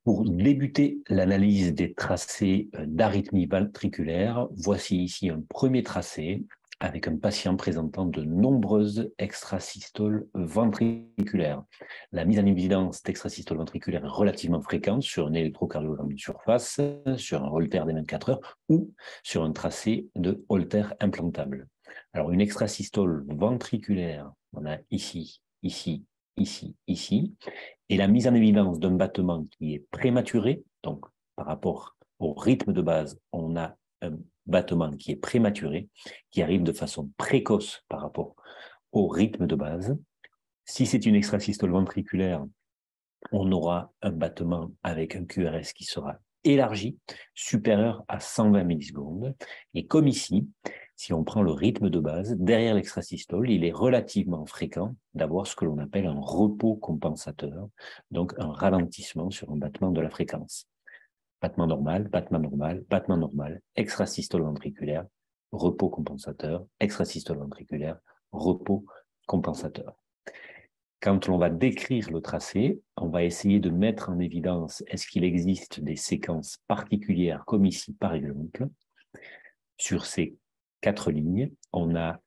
Pour débuter l'analyse des tracés d'arythmie ventriculaire, voici ici un premier tracé avec un patient présentant de nombreuses extrasystoles ventriculaires. La mise en évidence d'extrasystoles ventriculaires est relativement fréquente sur un électrocardiogramme de surface, sur un Holter des 24 heures ou sur un tracé de Holter implantable. Alors, une extrasystole ventriculaire, on a ici, ici, ici, et la mise en évidence d'un battement qui est prématuré, donc par rapport au rythme de base, on a un battement qui est prématuré, qui arrive de façon précoce par rapport au rythme de base. Si c'est une extrasystole ventriculaire, on aura un battement avec un QRS qui sera élargi, supérieur à 120 millisecondes. Et comme ici, si on prend le rythme de base, derrière l'extrasystole, il est relativement fréquent d'avoir ce que l'on appelle un repos compensateur, donc un ralentissement sur un battement de la fréquence. Battement normal, battement normal, battement normal, extrasystole ventriculaire, repos compensateur, extrasystole ventriculaire, repos compensateur. Quand on va décrire le tracé, on va essayer de mettre en évidence est-ce qu'il existe des séquences particulières, comme ici par exemple. Sur ces 4 lignes, on a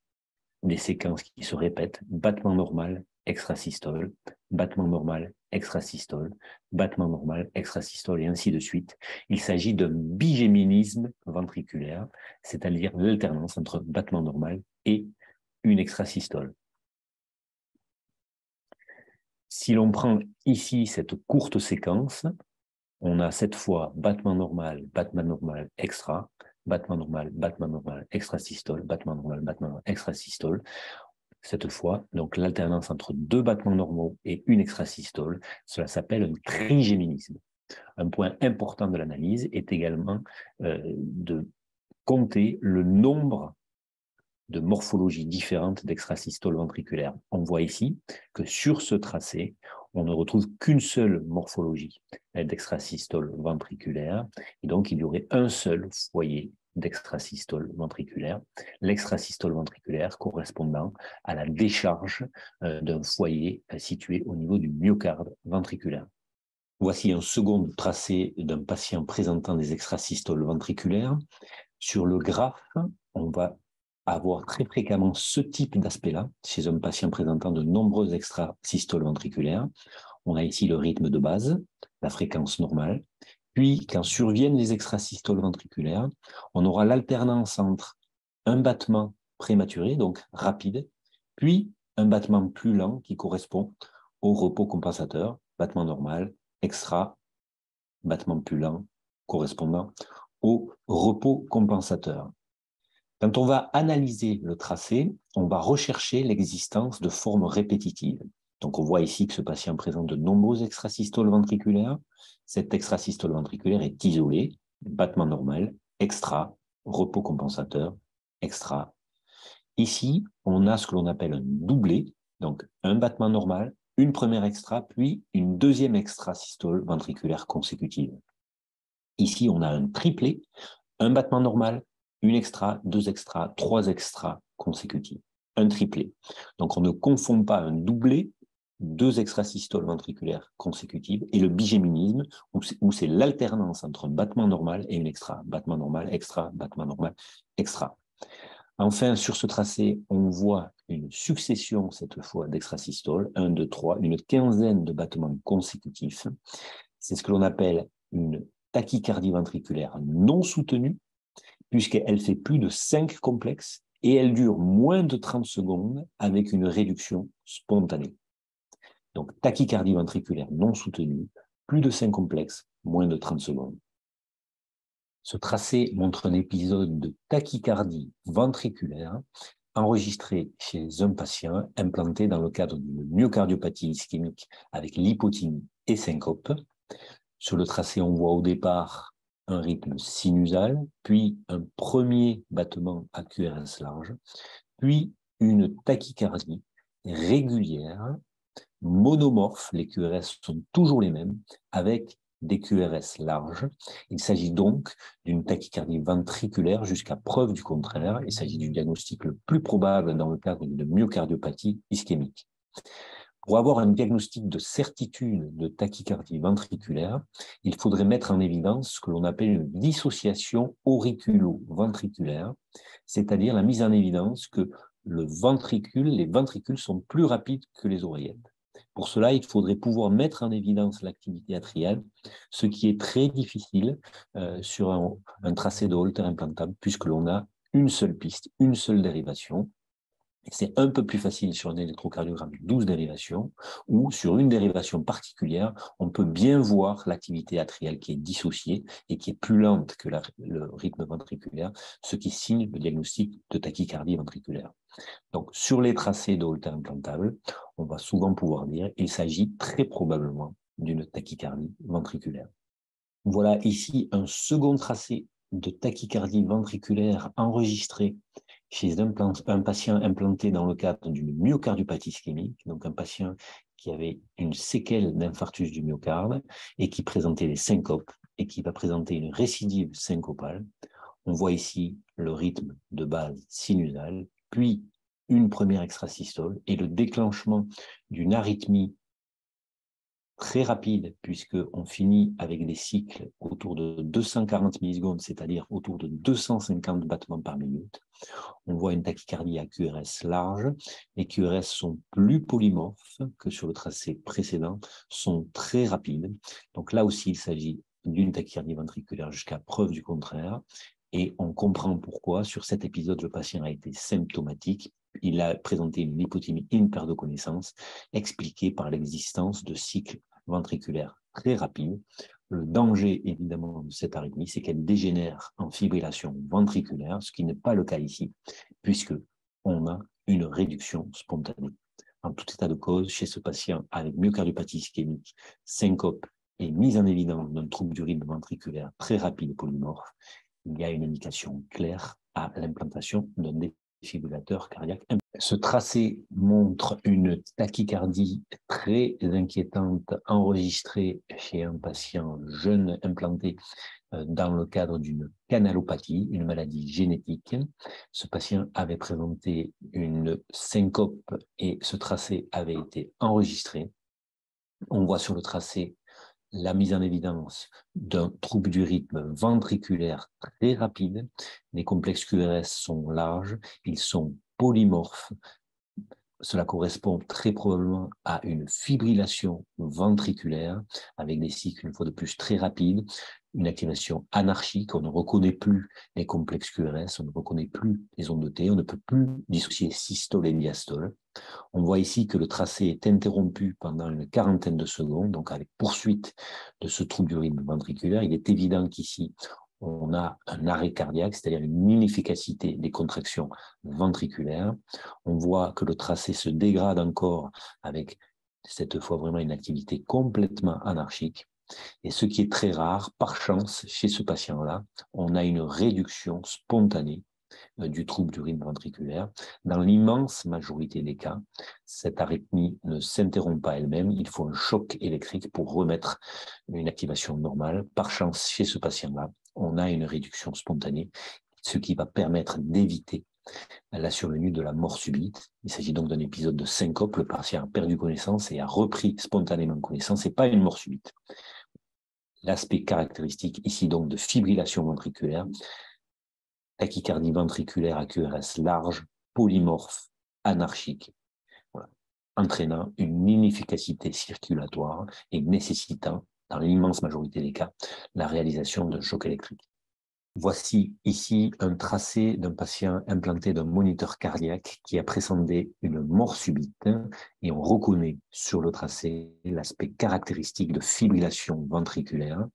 des séquences qui se répètent, battement normal, extrasystole, battement normal, extrasystole, battement normal, extrasystole, et ainsi de suite. Il s'agit d'un bigéminisme ventriculaire, c'est-à-dire l'alternance entre battement normal et une extrasystole. Si l'on prend ici cette courte séquence, on a cette fois battement normal, extra, battement normal, extrasystole, battement normal, extrasystole. Cette fois, donc l'alternance entre 2 battements normaux et une extrasystole, cela s'appelle un trigéminisme. Un point important de l'analyse est également de compter le nombre de morphologies différentes d'extrasystoles ventriculaires. On voit ici que sur ce tracé, on ne retrouve qu'une seule morphologie d'extrasystole ventriculaire, et donc il y aurait un seul foyer d'extrasystole ventriculaire, l'extrasystole ventriculaire correspondant à la décharge d'un foyer situé au niveau du myocarde ventriculaire. Voici un second tracé d'un patient présentant des extrasystoles ventriculaires. Sur le graphe, on va avoir très fréquemment ce type d'aspect-là chez un patient présentant de nombreuses extrasystoles ventriculaires. On a ici le rythme de base, la fréquence normale. Puis, quand surviennent les extrasystoles ventriculaires, on aura l'alternance entre un battement prématuré, donc rapide, puis un battement plus lent qui correspond au repos compensateur, battement normal, extra, battement plus lent, correspondant au repos compensateur. Quand on va analyser le tracé, on va rechercher l'existence de formes répétitives. Donc on voit ici que ce patient présente de nombreuses extrasystoles ventriculaires. Cette extrasystole ventriculaire est isolée, battement normal, extra, repos compensateur, extra. Ici, on a ce que l'on appelle un doublé, donc un battement normal, une première extra, puis une deuxième extrasystole ventriculaire consécutive. Ici, on a un triplet, un battement normal, une extra, 2 extras, 3 extras consécutifs. Un triplet. Donc, on ne confond pas un doublé, 2 extrasystoles ventriculaires consécutives, et le bigéminisme, où c'est l'alternance entre un battement normal et une extra. Battement normal, extra, battement normal, extra. Enfin, sur ce tracé, on voit une succession, cette fois, d'extrasystoles, 1, 2, 3, une quinzaine de battements consécutifs. C'est ce que l'on appelle une tachycardie ventriculaire non soutenue, puisqu'elle fait plus de 5 complexes et elle dure moins de 30 secondes avec une réduction spontanée. Donc, tachycardie ventriculaire non soutenue, plus de 5 complexes, moins de 30 secondes. Ce tracé montre un épisode de tachycardie ventriculaire enregistré chez un patient implanté dans le cadre d'une myocardiopathie ischémique avec l'hypothymie et syncope. Sur le tracé, on voit au départ un rythme sinusal, puis un premier battement à QRS large, puis une tachycardie régulière, monomorphe, les QRS sont toujours les mêmes, avec des QRS larges. Il s'agit donc d'une tachycardie ventriculaire jusqu'à preuve du contraire. Il s'agit du diagnostic le plus probable dans le cadre d'une myocardiopathie ischémique. Pour avoir un diagnostic de certitude de tachycardie ventriculaire, il faudrait mettre en évidence ce que l'on appelle une dissociation auriculo-ventriculaire, c'est-à-dire la mise en évidence que les ventricules sont plus rapides que les oreillettes. Pour cela, il faudrait pouvoir mettre en évidence l'activité atriale, ce qui est très difficile sur un tracé de Holter implantable, puisque l'on a une seule piste, une seule dérivation. C'est un peu plus facile sur un électrocardiogramme de 12 dérivations, où sur une dérivation particulière, on peut bien voir l'activité atriale qui est dissociée et qui est plus lente que le rythme ventriculaire, ce qui signe le diagnostic de tachycardie ventriculaire. Donc, sur les tracés de Holter implantables, on va souvent pouvoir dire qu'il s'agit très probablement d'une tachycardie ventriculaire. Voilà ici un second tracé de tachycardie ventriculaire enregistré chez un patient implanté dans le cadre d'une myocardiopathie ischémique, donc un patient qui avait une séquelle d'infarctus du myocarde et qui présentait des syncopes et qui va présenter une récidive syncopale. On voit ici le rythme de base sinusal, puis une première extrasystole et le déclenchement d'une arythmie très rapide, puisqu'on finit avec des cycles autour de 240 millisecondes, c'est-à-dire autour de 250 battements par minute. On voit une tachycardie à QRS large. Les QRS sont plus polymorphes que sur le tracé précédent, sont très rapides. Donc là aussi, il s'agit d'une tachycardie ventriculaire jusqu'à preuve du contraire. Et on comprend pourquoi, sur cet épisode, le patient a été symptomatique. Il a présenté une hypothymie, une perte de connaissance, expliquée par l'existence de cycles ventriculaires très rapides. Le danger, évidemment, de cette arythmie, c'est qu'elle dégénère en fibrillation ventriculaire, ce qui n'est pas le cas ici, puisqu'on a une réduction spontanée. En tout état de cause, chez ce patient avec myocardiopathie ischémique, syncope et mise en évidence d'un trouble du rythme ventriculaire très rapide et polymorphe, il y a une indication claire à l'implantation d'un défibrillateur cardiaque. Ce tracé montre une tachycardie très inquiétante enregistrée chez un patient jeune implanté dans le cadre d'une canalopathie, une maladie génétique. Ce patient avait présenté une syncope et ce tracé avait été enregistré. On voit sur le tracé la mise en évidence d'un trouble du rythme ventriculaire très rapide. Les complexes QRS sont larges, ils sont polymorphes. Cela correspond très probablement à une fibrillation ventriculaire avec des cycles, une fois de plus, très rapides, une activation anarchique. On ne reconnaît plus les complexes QRS, on ne reconnaît plus les ondes de T, on ne peut plus dissocier systole et diastole. On voit ici que le tracé est interrompu pendant une quarantaine de secondes, donc avec poursuite de ce trouble du rythme ventriculaire. Il est évident qu'ici, on a un arrêt cardiaque, c'est-à-dire une inefficacité des contractions ventriculaires. On voit que le tracé se dégrade encore avec cette fois vraiment une activité complètement anarchique. Et ce qui est très rare, par chance, chez ce patient-là, on a une réduction spontanée du trouble du rythme ventriculaire. Dans l'immense majorité des cas, cette arythmie ne s'interrompt pas elle-même. Il faut un choc électrique pour remettre une activation normale. Par chance, chez ce patient-là, on a une réduction spontanée, ce qui va permettre d'éviter la survenue de la mort subite. Il s'agit donc d'un épisode de syncope. Le patient a perdu connaissance et a repris spontanément connaissance. Ce n'est pas une mort subite. L'aspect caractéristique ici donc de fibrillation ventriculaire, tachycardie ventriculaire à QRS large, polymorphe, anarchique, voilà, entraînant une inefficacité circulatoire et nécessitant, dans l'immense majorité des cas, la réalisation d'un choc électrique. Voici ici un tracé d'un patient implanté d'un moniteur cardiaque qui a présenté une mort subite et on reconnaît sur le tracé l'aspect caractéristique de fibrillation ventriculaire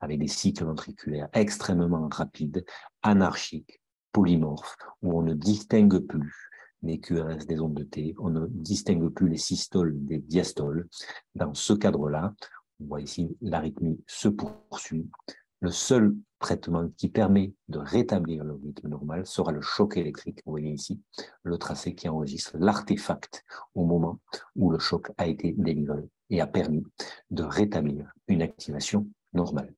avec des cycles ventriculaires extrêmement rapides, anarchiques, polymorphes, où on ne distingue plus les QRS des ondes de T, on ne distingue plus les systoles des diastoles. Dans ce cadre-là, on voit ici l'arythmie se poursuit. Le seul traitement qui permet de rétablir le rythme normal sera le choc électrique. Vous voyez ici le tracé qui enregistre l'artefact au moment où le choc a été délivré et a permis de rétablir une activation normale.